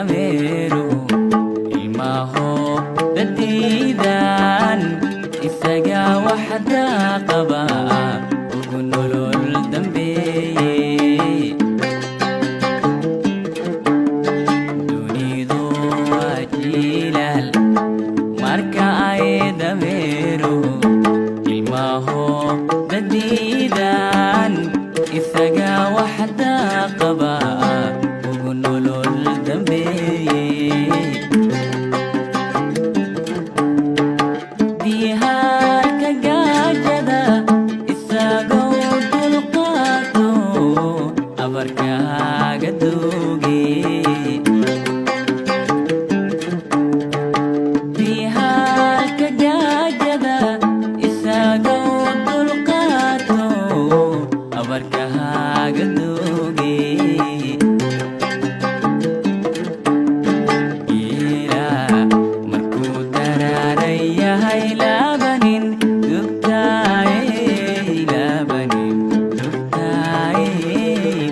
dameero ilmaho dadiidan isaga waxda qaba ugu nolol dambeeye dunidu waa jilaal marka ay dameero ilmaho dadiidan isaga waxda qaba ugu nolol dambeeye diyaarka gaajada isagoo dulqaato abarkaaga dooge diyaarka gaajada isagoo dulqaato abarkaaga dooge geela markuu dararayahay laabanin dugtaaye laabanin dugtaaye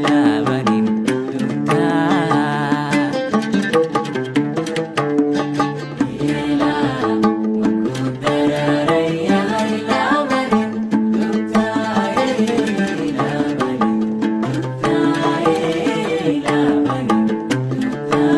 laabanin dugtaa geela markuu dararayahay laabanin dugtaaye laabanin dugtaaye laabanin dugtaa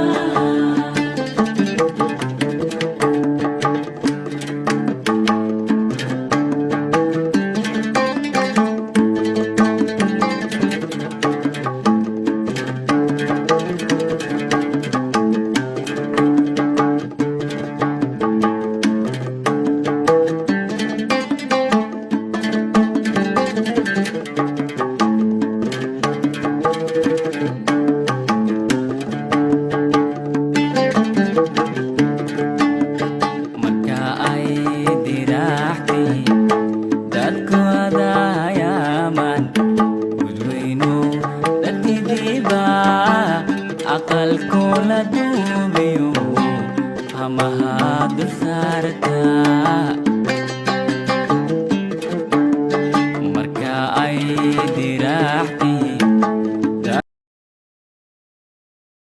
marka ay diraaxtay dadku adaayaman gudweynu dadidiiba aqalku la duubiyo hamaha dul saarta marka ay diraaxtay